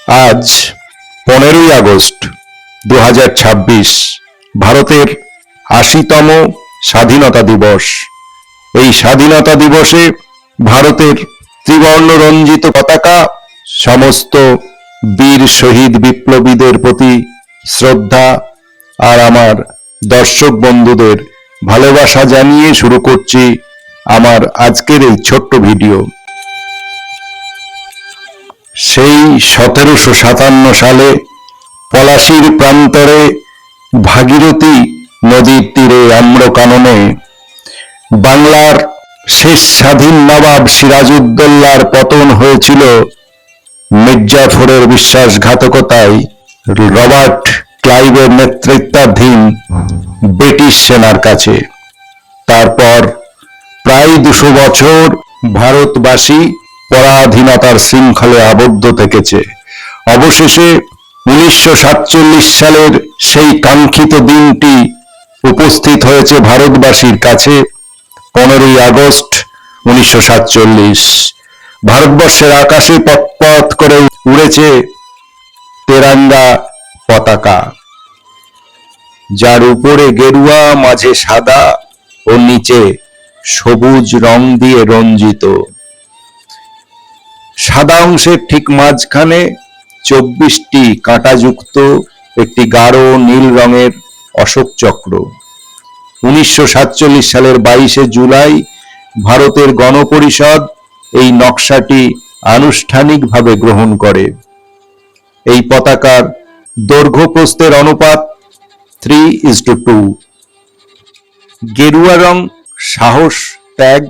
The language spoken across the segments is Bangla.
আজ 15ই আগস্ট 2026 ভারতের ৮০তম স্বাধীনতা দিবস। এই স্বাধীনতা দিবসে ভারতের ত্রিবর্ণ রঞ্জিত পতাকা সমস্ত বীর শহীদ বিপ্লবীদের প্রতি শ্রদ্ধা আর আমার দর্শক বন্ধুদের ভালোবাসা জানিয়ে শুরু করছি আমার আজকের এই ছোট্ট ভিডিও। সেই ১৭৫৭ সালে পলাশীর প্রান্তরে ভাগীরথী নদীর তীরে আম্রকাননে বাংলার শেষ স্বাধীন নবাব সিরাজউদ্দৌলার পতন হয়েছিল মির্জাফরের বিশ্বাসঘাতকতায় রবার্ট ক্লাইভের নেতৃত্বাধীন ব্রিটিশ সেনার কাছে। তারপর প্রায় ২০০ বছর ভারতবাসী পরাধীনতার শৃঙ্খলে আবদ্ধ থেকেছে। অবশেষে ১৯৪৭ সালের সেই কাঙ্ক্ষিত দিনটি উপস্থিত হয়েছে ভারতবাসীর কাছে। 15ই আগস্ট ১৯৪৭ ভারতবর্ষের আকাশে পথ করে উড়েছে তেরাঙ্গা পতাকা, যার উপরে গেরুয়া, মাঝে সাদা ও নিচে সবুজ রং দিয়ে রঞ্জিত। সাদা অংশের ঠিক মাঝখানে ২৪টি কাঁটাযুক্ত একটি গাঢ় নীল রঙের অশোক চক্র। ১৯৪৭ সালের ২২শে জুলাই ভারতের গণপরিষদ এই নকশাটি আনুষ্ঠানিকভাবে গ্রহণ করে। এই পতাকার দৈর্ঘ্য প্রস্থের অনুপাত 3:2। গেরুয়া রং সাহস, ত্যাগ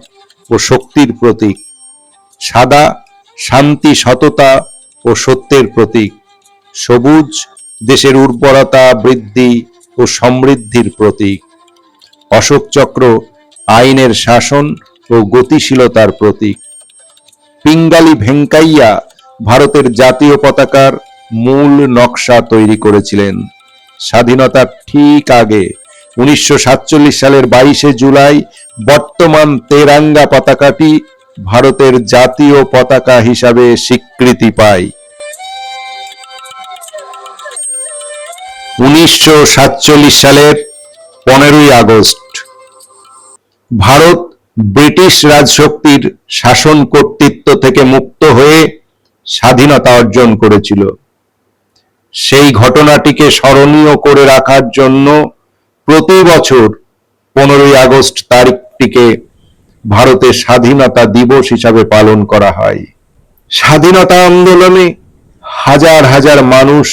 ও শক্তির প্রতীক। সাদা শান্তি, সততা ও সত্যের প্রতীক। সবুজ দেশের উর্বরতা, বৃদ্ধি ও সমৃদ্ধির প্রতীক। অশোক চক্র আইনের শাসন ও গতিশীলতার প্রতীক। পিঙ্গালি ভেঙ্কাইয়া ভারতের জাতীয় পতাকার মূল নকশা তৈরি করেছিলেন। স্বাধীনতার ঠিক আগে ১৯৪৭ সালের ২২শে জুলাই বর্তমান তেরাঙ্গা পতাকাটি ভারতের জাতীয় পতাকা হিসাবে স্বীকৃতি পায়। ১৯৪৭ সালের 15ই আগস্ট ভারত ব্রিটিশ রাজশক্তির শাসন কর্তৃত্ব থেকে মুক্ত হয়ে স্বাধীনতা অর্জন করেছিল। সেই ঘটনাটিকে স্মরণীয় করে রাখার জন্য প্রতি বছর 15ই আগস্ট তারিখটিকে ভারতের স্বাধীনতা দিবস হিসাবে পালন করা হয়। স্বাধীনতা আন্দোলনে হাজার হাজার মানুষ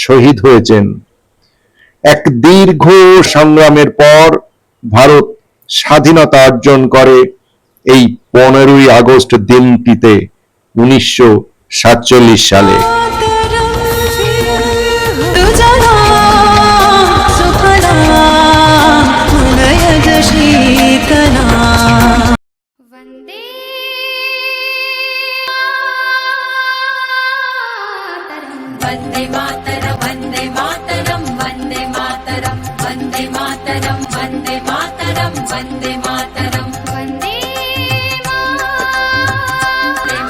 শহীদ হয়েছেন। এক দীর্ঘ সংগ্রামের পর ভারত স্বাধীনতা অর্জন করে এই 15ই আগস্ট দিনটিতে ১৯৪৭ সালে। वन्दे मातरम् वन्दे मातरम् वन्दे मातरम् वन्दे मातरम् वन्दे मातरम् वन्दे मातरम् वन्दे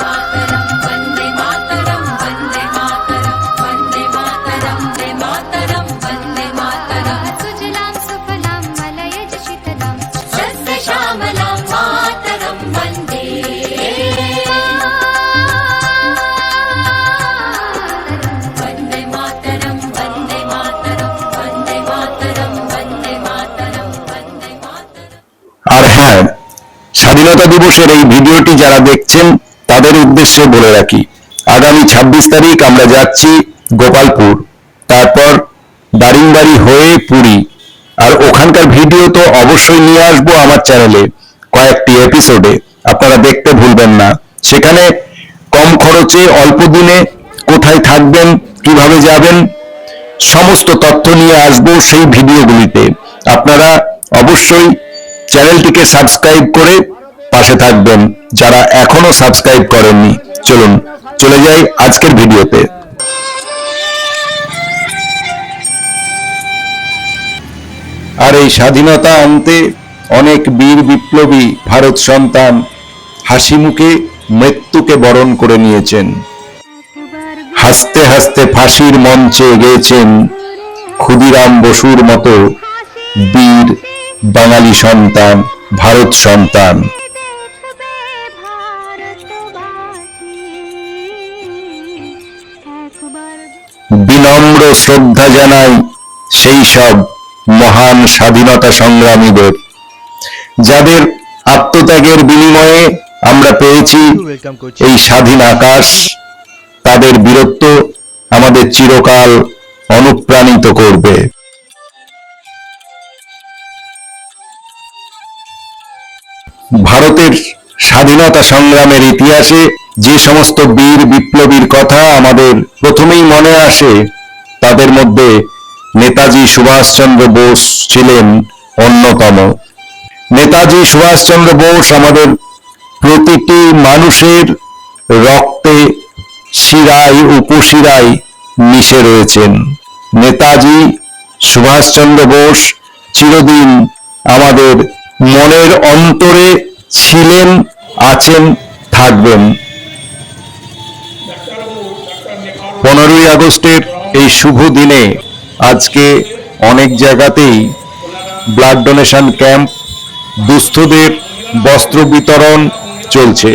मातरम् वन्दे मातरम् वन्दे मातरम् वन्दे मातरम् वन्दे मातरम् वन्दे मातरम् सुजलां सुफलां मलयज शीतलां सस्य श्यामलां मातरम् वन्दे আর হ্যাঁ, স্বাধীনতা দিবসের এই ভিডিওটি যারা দেখছেন তাদের উদ্দেশ্যে বলে রাখি, আগামী ২৬ তারিখ আমরা যাচ্ছি গোপালপুর, তারপর দারিংবাড়ি হয়ে পুরী। আর ওখানকার ভিডিও তো অবশ্যই নিয়ে আসবো আমার চ্যানেলে কয়েকটি এপিসোডে, আপনারা দেখতে ভুলবেন না। সেখানে কম খরচে অল্প দিনে কোথায় থাকবেন, কিভাবে যাবেন, সমস্ত তথ্য নিয়ে আসবো সেই ভিডিওগুলিতে। আপনারা অবশ্যই চ্যানেলটিকে সাবস্ক্রাইব করে পাশে থাকবেন যারা এখনো সাবস্ক্রাইব করেননি। চলুন চলে যাই আজকের ভিডিওতে। আর এই স্বাধীনতা আনতে অনেক বীর বিপ্লবী ভারত সন্তান হাসি মুখে মৃত্যুকে বরণ করে নিয়েছেন। হাসতে হাসতে ফাঁসির মঞ্চে গেয়েছেন ক্ষুদিরাম বসুর মতো বীর বাঙালি সন্তান, ভারত সন্তান। বিনম্র শ্রদ্ধা জানাই সেই সব মহান স্বাধীনতা সংগ্রামীদের, যাদের আত্মত্যাগের বিনিময়ে আমরা পেয়েছি এই স্বাধীন আকাশ। তাদের বীরত্ব আমাদের চিরকাল অনুপ্রাণিত করবে। ভারতের স্বাধীনতা সংগ্রামের ইতিহাসে যে সমস্ত বীর বিপ্লবীর কথা আমাদের প্রথমেই মনে আসে, তাদের মধ্যে নেতাজি সুভাষচন্দ্র বোস ছিলেন অন্যতম। নেতাজি সুভাষচন্দ্র বোস আমাদের প্রতিটি মানুষের রক্তে, শিরায় উপশিরায় মিশে রয়েছেন। নেতাজি সুভাষচন্দ্র বোস চিরদিন আমাদের মনের অন্তরে ছিলেন, আছেন, থাকবেন। 15ই আগস্টের এই শুভ দিনে আজকে অনেক জায়গাতেই ব্লাড ডোনেশন ক্যাম্প, দুস্থদের বস্ত্র বিতরণ চলছে।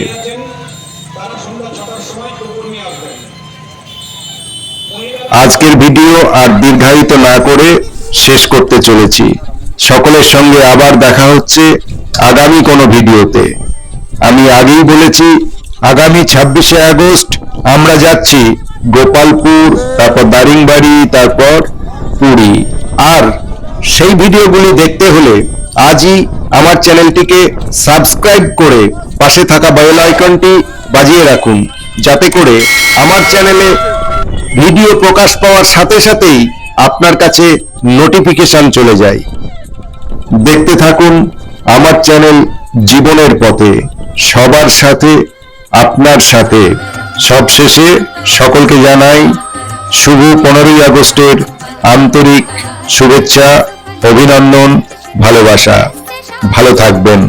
আজকের ভিডিও আর দীর্ঘায়িত না করে শেষ করতে চলেছি। সকলের সঙ্গে আবার দেখা হচ্ছে আগামী কোনো ভিডিওতে। আমি আগেই বলেছি, আগামী 26শে আগস্ট আমরা যাচ্ছি গোপালপুর, তারপর দারিংবাড়ি, তারপর পুরী। আর সেই ভিডিওগুলি দেখতে হলে আজই আমার চ্যানেলটিকে সাবস্ক্রাইব করে পাশে থাকা বেল আইকনটি বাজিয়ে রাখুন, যাতে করে আমার চ্যানেলে ভিডিও প্রকাশ পাওয়ার সাথে সাথেই আপনার কাছে নোটিফিকেশন চলে যায়। দেখতে থাকুন আমার চ্যানেল জীবনের পথে, সবার সাথে, আপনার সাথে। সবশেষে সকলকে জানাই শুভ 15ই আগস্টের আন্তরিক শুভেচ্ছা, অভিনন্দন, ভালোবাসা। ভালো থাকবেন।